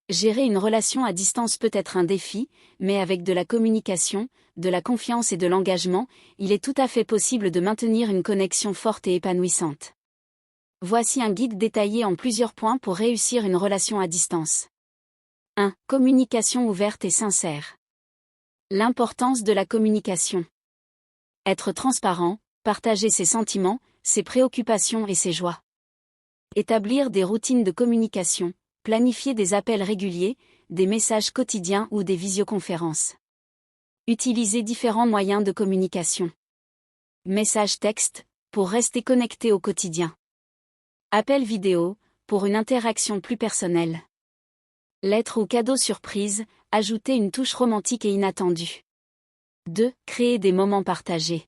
Gérer une relation à distance peut être un défi, mais avec de la communication, de la confiance et de l'engagement, il est tout à fait possible de maintenir une connexion forte et épanouissante. Voici un guide détaillé en plusieurs points pour réussir une relation à distance. 1. Communication ouverte et sincère. L'importance de la communication. Être transparent, partager ses sentiments, ses préoccupations et ses joies. Établir des routines de communication, planifier des appels réguliers, des messages quotidiens ou des visioconférences. Utiliser différents moyens de communication. Message texte, pour rester connecté au quotidien. Appel vidéo, pour une interaction plus personnelle. Lettre ou cadeau surprise, ajouter une touche romantique et inattendue. 2. Créer des moments partagés.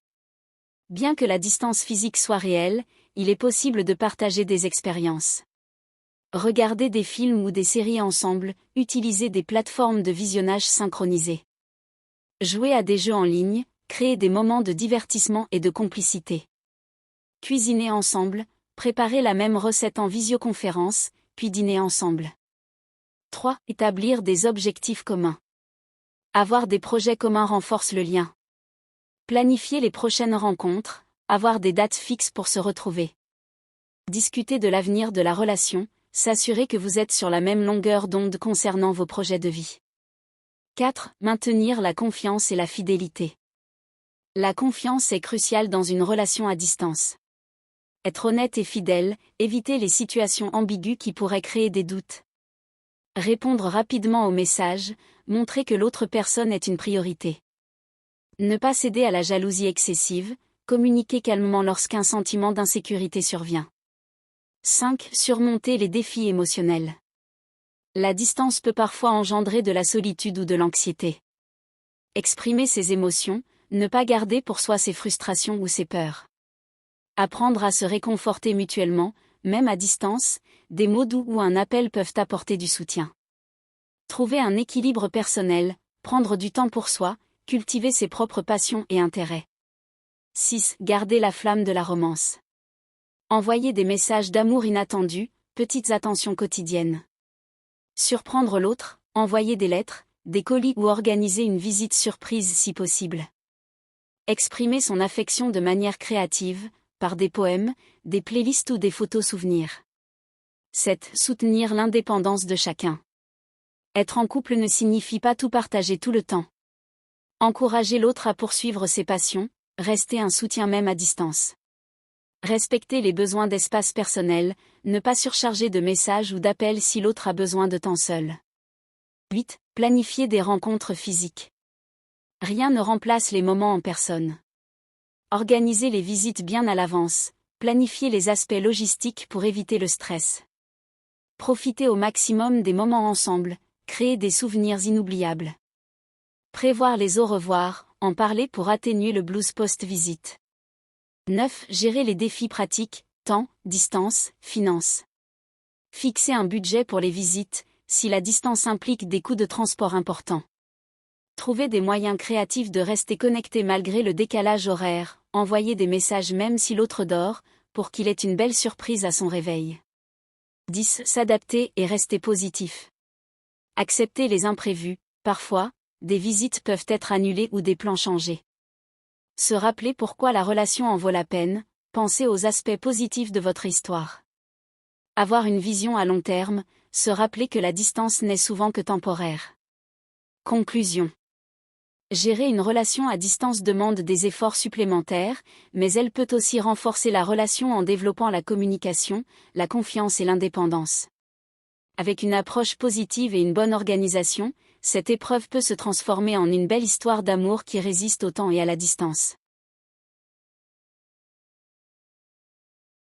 Bien que la distance physique soit réelle, il est possible de partager des expériences. Regarder des films ou des séries ensemble, utiliser des plateformes de visionnage synchronisées. Jouer à des jeux en ligne, créer des moments de divertissement et de complicité. Cuisiner ensemble, préparer la même recette en visioconférence, puis dîner ensemble. 3. Établir des objectifs communs. Avoir des projets communs renforce le lien. Planifier les prochaines rencontres, avoir des dates fixes pour se retrouver. Discuter de l'avenir de la relation, s'assurer que vous êtes sur la même longueur d'onde concernant vos projets de vie. 4. Maintenir la confiance et la fidélité. La confiance est cruciale dans une relation à distance. Être honnête et fidèle, éviter les situations ambiguës qui pourraient créer des doutes. Répondre rapidement aux messages, montrer que l'autre personne est une priorité. Ne pas céder à la jalousie excessive, communiquer calmement lorsqu'un sentiment d'insécurité survient. 5. Surmonter les défis émotionnels. La distance peut parfois engendrer de la solitude ou de l'anxiété. Exprimer ses émotions, ne pas garder pour soi ses frustrations ou ses peurs. Apprendre à se réconforter mutuellement, même à distance, des mots doux ou un appel peuvent apporter du soutien. Trouver un équilibre personnel, prendre du temps pour soi, cultiver ses propres passions et intérêts. 6. Garder la flamme de la romance. Envoyer des messages d'amour inattendus, petites attentions quotidiennes. Surprendre l'autre, envoyer des lettres, des colis ou organiser une visite surprise si possible. Exprimer son affection de manière créative, par des poèmes, des playlists ou des photos souvenirs. 7. Soutenir l'indépendance de chacun. Être en couple ne signifie pas tout partager tout le temps. Encourager l'autre à poursuivre ses passions, rester un soutien même à distance. Respecter les besoins d'espace personnel, ne pas surcharger de messages ou d'appels si l'autre a besoin de temps seul. 8. Planifier des rencontres physiques. Rien ne remplace les moments en personne. Organiser les visites bien à l'avance, planifier les aspects logistiques pour éviter le stress. Profiter au maximum des moments ensemble, créer des souvenirs inoubliables. Prévoir les au revoir, en parler pour atténuer le blues post-visite. 9. Gérer les défis pratiques, temps, distance, finances. Fixer un budget pour les visites, si la distance implique des coûts de transport importants. Trouver des moyens créatifs de rester connecté malgré le décalage horaire, envoyer des messages même si l'autre dort, pour qu'il ait une belle surprise à son réveil. 10. S'adapter et rester positif. Accepter les imprévus, parfois, des visites peuvent être annulées ou des plans changés. Se rappeler pourquoi la relation en vaut la peine, penser aux aspects positifs de votre histoire. Avoir une vision à long terme, se rappeler que la distance n'est souvent que temporaire. Conclusion. Gérer une relation à distance demande des efforts supplémentaires, mais elle peut aussi renforcer la relation en développant la communication, la confiance et l'indépendance. Avec une approche positive et une bonne organisation, cette épreuve peut se transformer en une belle histoire d'amour qui résiste au temps et à la distance.